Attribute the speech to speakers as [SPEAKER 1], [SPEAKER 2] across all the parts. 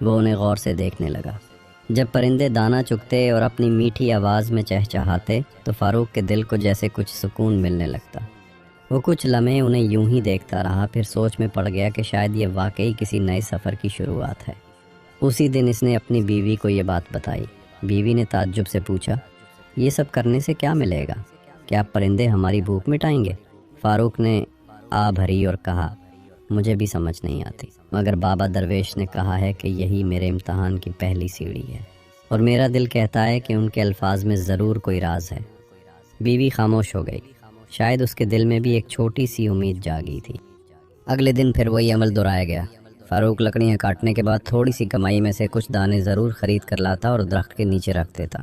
[SPEAKER 1] وہ انہیں غور سے دیکھنے لگا۔ جب پرندے دانہ چگتے اور اپنی میٹھی آواز میں چہچہاتے تو فاروق کے دل کو جیسے کچھ سکون ملنے لگتا۔ وہ کچھ لمحے انہیں یوں ہی دیکھتا رہا، پھر سوچ میں پڑ گیا کہ شاید یہ واقعی کسی نئے سفر کی شروعات ہے۔ اسی دن اس نے اپنی بیوی کو یہ بات بتائی۔ بیوی نے تعجب سے پوچھا، یہ سب کرنے سے کیا ملے گا؟ کیا پرندے ہماری بھوک مٹائیں گے؟ فاروق نے آ بھری اور کہا، مجھے بھی سمجھ نہیں آتی، مگر بابا درویش نے کہا ہے کہ یہی میرے امتحان کی پہلی سیڑھی ہے، اور میرا دل کہتا ہے کہ ان کے الفاظ میں ضرور کوئی راز ہے۔ بیوی خاموش ہو گئی، شاید اس کے دل میں بھی ایک چھوٹی سی امید جاگی تھی۔ اگلے دن پھر وہی عمل دہرایا گیا۔ فاروق لکڑیاں کاٹنے کے بعد تھوڑی سی کمائی میں سے کچھ دانے ضرور خرید کر لاتا اور درخت کے نیچے رکھ دیتا۔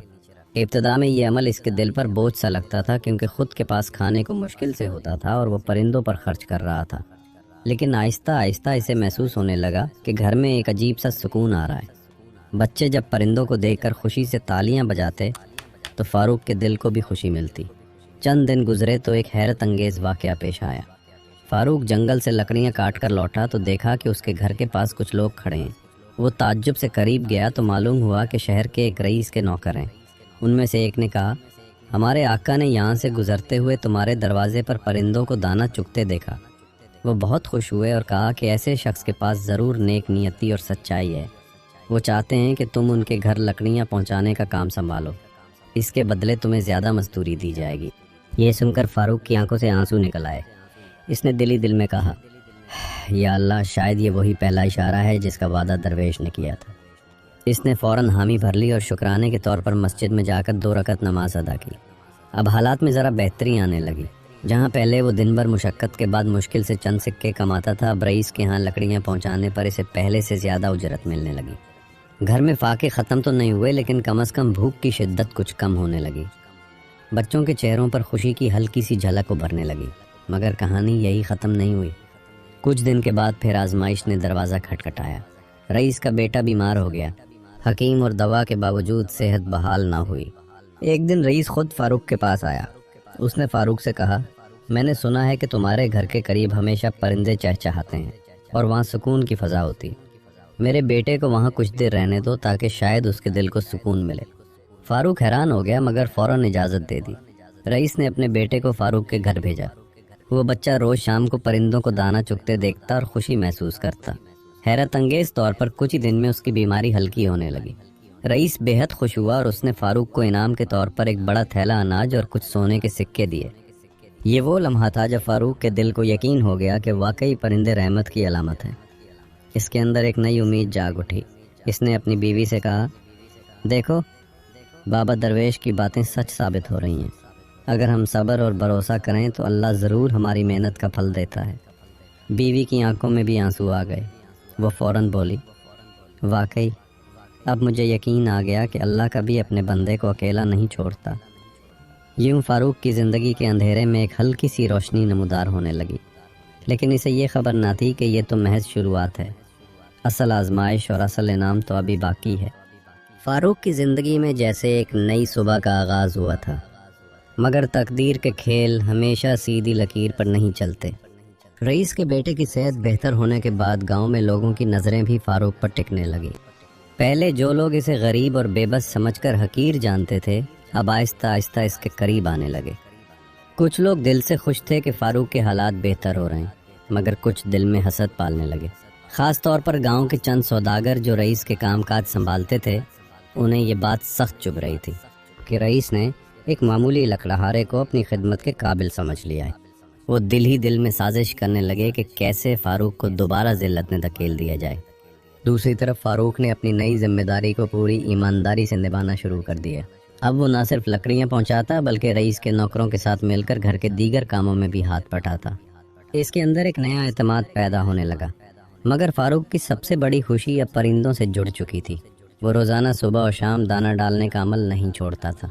[SPEAKER 1] ابتدا میں یہ عمل اس کے دل پر بوجھ سا لگتا تھا، کیونکہ خود کے پاس کھانے کو مشکل سے ہوتا تھا اور وہ پرندوں پر خرچ کر رہا تھا۔ لیکن آہستہ آہستہ اسے محسوس ہونے لگا کہ گھر میں ایک عجیب سا سکون آ رہا ہے۔ بچے جب پرندوں کو دیکھ کر خوشی سے تالیاں بجاتے تو فاروق کے دل کو بھی خوشی ملتی۔ چند دن گزرے تو ایک حیرت انگیز واقعہ پیش آیا۔ فاروق جنگل سے لکڑیاں کاٹ کر لوٹا تو دیکھا کہ اس کے گھر کے پاس کچھ لوگ کھڑے ہیں۔ وہ تعجب سے قریب گیا تو معلوم ہوا کہ شہر کے ایک رئیس کے نوکر ہیں۔ ان میں سے ایک نے کہا، ہمارے آقا نے یہاں سے گزرتے ہوئے تمہارے دروازے پر پرندوں کو دانہ چگتے دیکھا۔ وہ بہت خوش ہوئے اور کہا کہ ایسے شخص کے پاس ضرور نیک نیتی اور سچائی ہے۔ وہ چاہتے ہیں کہ تم ان کے گھر لکڑیاں پہنچانے کا کام سنبھالو، اس کے بدلے تمہیں زیادہ مزدوری دی جائے گی۔ یہ سن کر فاروق کی آنکھوں سے آنسو نکل آئے۔ اس نے دل ہی دل میں کہا، یا اللہ، شاید یہ وہی پہلا اشارہ ہے جس کا وعدہ درویش نے کیا تھا۔ اس نے فوراً حامی بھر لی اور شکرانے کے طور پر مسجد میں جا کر 2 رکعت نماز ادا کی۔ اب حالات میں ذرا بہتری آنے لگی۔ جہاں پہلے وہ دن بھر مشقت کے بعد مشکل سے چند سکے کماتا تھا، اب رئیس کے ہاں لکڑیاں پہنچانے پر اسے پہلے سے زیادہ اجرت ملنے لگی۔ گھر میں فاقے ختم تو نہیں ہوئے، لیکن کم از کم بھوک کی شدت کچھ کم ہونے لگی۔ بچوں کے چہروں پر خوشی کی ہلکی سی جھلک ابھرنے لگی۔ مگر کہانی یہی ختم نہیں ہوئی۔ کچھ دن کے بعد پھر آزمائش نے دروازہ کھٹکھٹایا۔ رئیس کا بیٹا بیمار ہو گیا۔ حکیم اور دوا کے باوجود صحت بحال نہ ہوئی۔ ایک دن رئیس خود فاروق کے پاس آیا۔ اس نے فاروق سے کہا، میں نے سنا ہے کہ تمہارے گھر کے قریب ہمیشہ پرندے چہچہاتے ہیں اور وہاں سکون کی فضا ہوتی۔ میرے بیٹے کو وہاں کچھ دیر رہنے دو تاکہ شاید اس کے دل کو سکون ملے۔ فاروق حیران ہو گیا مگر فوراً اجازت دے دی۔ رئیس نے اپنے بیٹے کو فاروق کے گھر بھیجا۔ وہ بچہ روز شام کو پرندوں کو دانہ چگتے دیکھتا اور خوشی محسوس کرتا۔ حیرت انگیز طور پر کچھ ہی دن میں اس کی بیماری ہلکی ہونے لگی۔ رئیس بے حد خوش ہوا اور اس نے فاروق کو انعام کے طور پر ایک بڑا تھیلا اناج اور کچھ سونے کے سکے دیے۔ یہ وہ لمحہ تھا جب فاروق کے دل کو یقین ہو گیا کہ واقعی پرندے رحمت کی علامت ہیں۔ اس کے اندر ایک نئی امید جاگ اٹھی۔ اس نے اپنی بیوی سے کہا، دیکھو، بابا درویش کی باتیں سچ ثابت ہو رہی ہیں۔ اگر ہم صبر اور بھروسہ کریں تو اللہ ضرور ہماری محنت کا پھل دیتا ہے۔ بیوی کی آنکھوں میں بھی آنسو آ گئے۔ وہ فوراً بولی، واقعی اب مجھے یقین آ گیا کہ اللہ کبھی اپنے بندے کو اکیلا نہیں چھوڑتا۔ یوں فاروق کی زندگی کے اندھیرے میں ایک ہلکی سی روشنی نمودار ہونے لگی، لیکن اسے یہ خبر نہ تھی کہ یہ تو محض شروعات ہے۔ اصل آزمائش اور اصل انعام تو ابھی باقی ہے۔ فاروق کی زندگی میں جیسے ایک نئی صبح کا آغاز ہوا تھا، مگر تقدیر کے کھیل ہمیشہ سیدھی لکیر پر نہیں چلتے۔ رئیس کے بیٹے کی صحت بہتر ہونے کے بعد گاؤں میں لوگوں کی نظریں بھی فاروق پر ٹکنے لگی۔ پہلے جو لوگ اسے غریب اور بے بس سمجھ کر حقیر جانتے تھے، اب آہستہ آہستہ اس کے قریب آنے لگے۔ کچھ لوگ دل سے خوش تھے کہ فاروق کے حالات بہتر ہو رہے ہیں، مگر کچھ دل میں حسد پالنے لگے۔ خاص طور پر گاؤں کے چند سوداگر جو رئیس کے کام کاج سنبھالتے تھے، انہیں یہ بات سخت چبھ رہی تھی کہ رئیس نے ایک معمولی لکڑہارے کو اپنی خدمت کے قابل سمجھ لیا ہے۔ وہ دل ہی دل میں سازش کرنے لگے کہ کیسے فاروق کو دوبارہ ذلت میں دھکیل دیا جائے۔ دوسری طرف فاروق نے اپنی نئی ذمہ داری کو پوری ایمانداری سے نبھانا شروع کر دیا۔ اب وہ نہ صرف لکڑیاں پہنچاتا بلکہ رئیس کے نوکروں کے ساتھ مل کر گھر کے دیگر کاموں میں بھی ہاتھ بٹاتا۔ اس کے اندر ایک نیا اعتماد پیدا ہونے لگا۔ مگر فاروق کی سب سے بڑی خوشی اب پرندوں سے جڑ چکی تھی۔ وہ روزانہ صبح اور شام دانہ ڈالنے کا عمل نہیں چھوڑتا تھا۔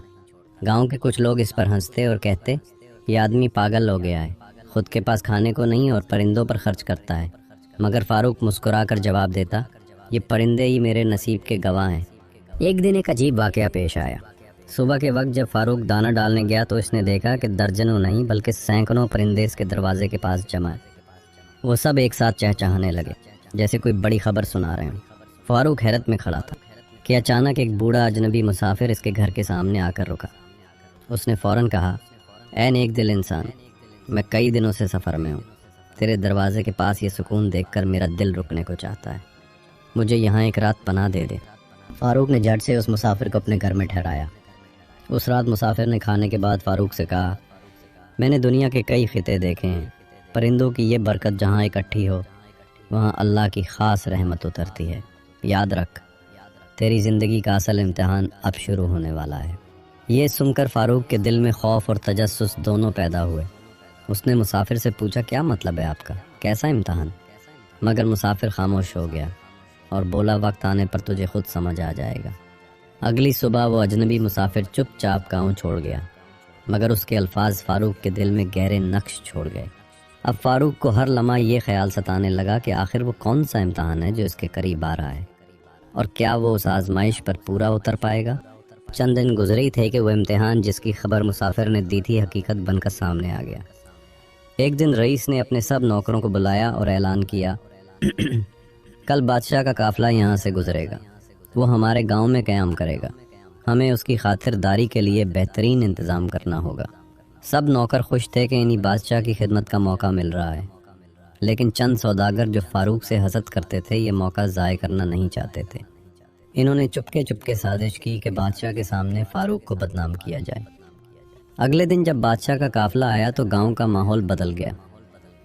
[SPEAKER 1] گاؤں کے کچھ لوگ اس پر ہنستے اور کہتے، یہ آدمی پاگل ہو گیا ہے، خود کے پاس کھانے کو نہیں اور پرندوں پر خرچ کرتا ہے۔ مگر فاروق مسکرا کر جواب دیتا، یہ پرندے ہی میرے نصیب کے گواہ ہیں۔ ایک دن ایک عجیب واقعہ پیش آیا۔ صبح کے وقت جب فاروق دانہ ڈالنے گیا تو اس نے دیکھا کہ درجنوں نہیں بلکہ سینکڑوں پرندے اس کے دروازے کے پاس جمع ہیں۔ وہ سب ایک ساتھ چہچہانے لگے، جیسے کوئی بڑی خبر سنا رہے ہوں۔ فاروق حیرت میں کھڑا تھا کہ اچانک ایک بوڑھا اجنبی مسافر اس کے گھر کے سامنے آ کر رکا۔ اس نے فوراً کہا، اے نیک دل انسان، میں کئی دنوں سے سفر میں ہوں، تیرے دروازے کے پاس یہ سکون دیکھ کر میرا دل رکنے کو چاہتا ہے، مجھے یہاں ایک رات پناہ دے دے۔ فاروق نے جھٹ سے اس مسافر کو اپنے گھر میں ٹھہرایا۔ اس رات مسافر نے کھانے کے بعد فاروق سے کہا، میں نے دنیا کے کئی خطے دیکھے ہیں، پرندوں کی یہ برکت جہاں اکٹھی ہو وہاں اللہ کی خاص رحمت اترتی ہے، یاد رکھ تیری زندگی کا اصل امتحان اب شروع ہونے والا ہے۔ یہ سن کر فاروق کے دل میں خوف اور تجسس دونوں پیدا ہوئے۔ اس نے مسافر سے پوچھا، کیا مطلب ہے آپ کا، کیسا امتحان؟ مگر مسافر خاموش ہو گیا اور بولا، وقت آنے پر تجھے خود سمجھ آ جائے گا۔ اگلی صبح وہ اجنبی مسافر چپ چاپ گاؤں چھوڑ گیا، مگر اس کے الفاظ فاروق کے دل میں گہرے نقش چھوڑ گئے۔ اب فاروق کو ہر لمحہ یہ خیال ستانے لگا کہ آخر وہ کون سا امتحان ہے جو اس کے قریب آ رہا ہے، اور کیا وہ اس آزمائش پر پورا اتر پائے گا؟ چند دن گزرے ہی تھے کہ وہ امتحان جس کی خبر مسافر نے دی تھی حقیقت بن کر سامنے آ گیا۔ ایک دن رئیس نے اپنے سب نوکروں کو بلایا اور اعلان کیا، کل بادشاہ کا قافلہ یہاں سے گزرے گا، وہ ہمارے گاؤں میں قیام کرے گا، ہمیں اس کی خاطرداری کے لیے بہترین انتظام کرنا ہوگا۔ سب نوکر خوش تھے کہ انہیں بادشاہ کی خدمت کا موقع مل رہا ہے، لیکن چند سوداگر جو فاروق سے حسد کرتے تھے یہ موقع ضائع کرنا نہیں چاہتے تھے۔ انہوں نے چپکے سازش کی کہ بادشاہ کے سامنے فاروق کو بدنام کیا جائے۔ اگلے دن جب بادشاہ کا قافلہ آیا تو گاؤں کا ماحول بدل گیا،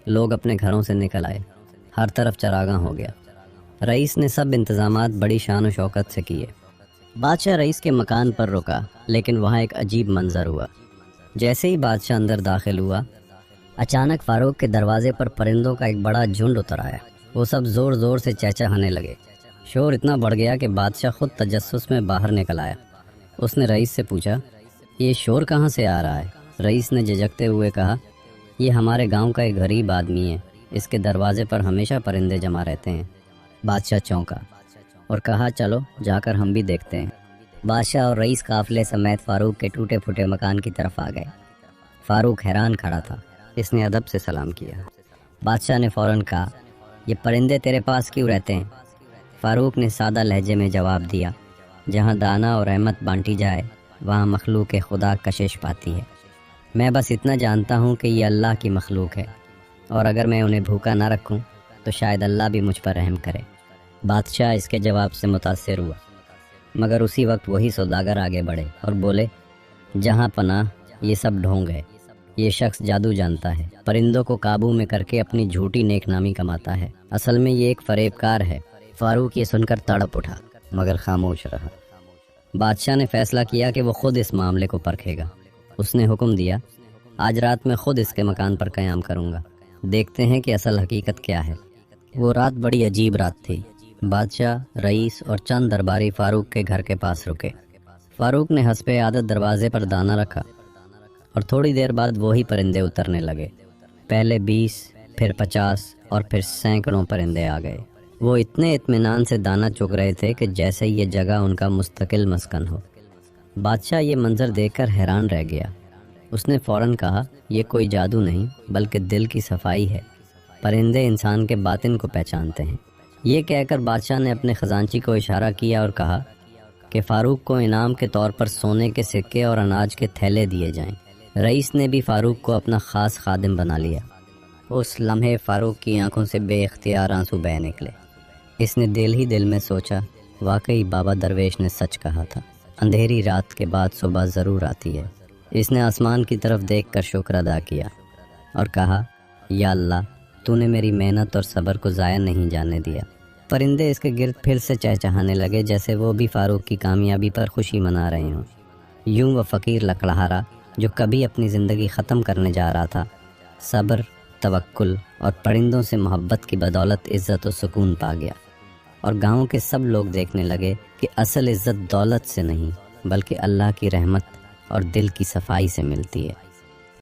[SPEAKER 1] لوگ اپنے گھروں سے نکل آئے، ہر طرف چراغاں ہو گیا۔ رئیس نے سب انتظامات بڑی شان و شوکت سے کیے۔ بادشاہ رئیس کے مکان پر رکا، لیکن وہاں ایک عجیب منظر ہوا۔ جیسے ہی بادشاہ اندر داخل ہوا، اچانک فاروق کے دروازے پر پرندوں کا ایک بڑا جھنڈ اتر آیا۔ وہ سب زور زور سے چہچہانے لگے۔ شور اتنا بڑھ گیا کہ بادشاہ خود تجسس میں باہر نکل آیا۔ اس نے رئیس سے پوچھا، یہ شور کہاں سے آ رہا ہے؟ رئیس نے جھجکتے ہوئے کہا، یہ ہمارے گاؤں کا ایک غریب آدمی ہے، اس کے دروازے پر ہمیشہ پرندے جمع رہتے ہیں۔ بادشاہ چونکا اور کہا، چلو جا کر ہم بھی دیکھتے ہیں۔ بادشاہ اور رئیس قافلے سمیت فاروق کے ٹوٹے پھوٹے مکان کی طرف آ گئے۔ فاروق حیران کھڑا تھا۔ اس نے ادب سے سلام کیا۔ بادشاہ نے فوراً کہا، یہ پرندے تیرے پاس کیوں رہتے ہیں؟ فاروق نے سادہ لہجے میں جواب دیا، جہاں دانا اور رحمت بانٹی جائے وہاں مخلوق خدا کشش پاتی ہے۔ میں بس اتنا جانتا ہوں کہ یہ اللہ کی مخلوق ہے، اور اگر میں انہیں بھوکا نہ رکھوں تو شاید اللہ بھی مجھ پر رحم کرے۔ بادشاہ اس کے جواب سے متاثر ہوا، مگر اسی وقت وہی سوداگر آگے بڑھے اور بولے، جہاں پناہ یہ سب ڈھونگ ہے، یہ شخص جادو جانتا ہے، پرندوں کو قابو میں کر کے اپنی جھوٹی نیک نامی کماتا ہے، اصل میں یہ ایک فریب کار ہے۔ فاروق یہ سن کر تڑپ اٹھا، مگر خاموش رہا۔ بادشاہ نے فیصلہ کیا کہ وہ خود اس معاملے کو پرکھے گا۔ اس نے حکم دیا، آج رات میں خود اس کے مکان پر قیام کروں گا، دیکھتے ہیں کہ اصل حقیقت کیا ہے۔ وہ رات بڑی عجیب رات تھی۔ بادشاہ، رئیس اور چند درباری فاروق کے گھر کے پاس رکے۔ فاروق نے حسب عادت دروازے پر دانا رکھا، اور تھوڑی دیر بعد وہی پرندے اترنے لگے۔ پہلے 20، پھر 50 اور پھر سینکڑوں پرندے آ گئے۔ وہ اتنے اطمینان سے دانا چگ رہے تھے کہ جیسے یہ جگہ ان کا مستقل مسکن ہو۔ بادشاہ یہ منظر دیکھ کر حیران رہ گیا۔ اس نے فوراً کہا، یہ کوئی جادو نہیں بلکہ دل کی صفائی ہے، پرندے انسان کے باطن کو پہچانتے ہیں۔ یہ کہہ کر بادشاہ نے اپنے خزانچی کو اشارہ کیا اور کہا کہ فاروق کو انعام کے طور پر سونے کے سکے اور اناج کے تھیلے دیے جائیں۔ رئیس نے بھی فاروق کو اپنا خاص خادم بنا لیا۔ اس لمحے فاروق کی آنکھوں سے بے اختیار آنسو بہہ نکلے۔ اس نے دل ہی دل میں سوچا، واقعی بابا درویش نے سچ کہا تھا، اندھیری رات کے بعد صبح ضرور آتی ہے۔ اس نے آسمان کی طرف دیکھ کر شکر ادا کیا اور کہا، یا اللہ، تو نے میری محنت اور صبر کو ضائع نہیں جانے دیا۔ پرندے اس کے گرد پھر سے چہچہانے لگے، جیسے وہ بھی فاروق کی کامیابی پر خوشی منا رہے ہوں۔ یوں وہ فقیر لکڑہارا جو کبھی اپنی زندگی ختم کرنے جا رہا تھا، صبر، توکل اور پرندوں سے محبت کی بدولت عزت و سکون پا گیا۔ اور گاؤں کے سب لوگ دیکھنے لگے کہ اصل عزت دولت سے نہیں بلکہ اللہ کی رحمت اور دل کی صفائی سے ملتی ہے۔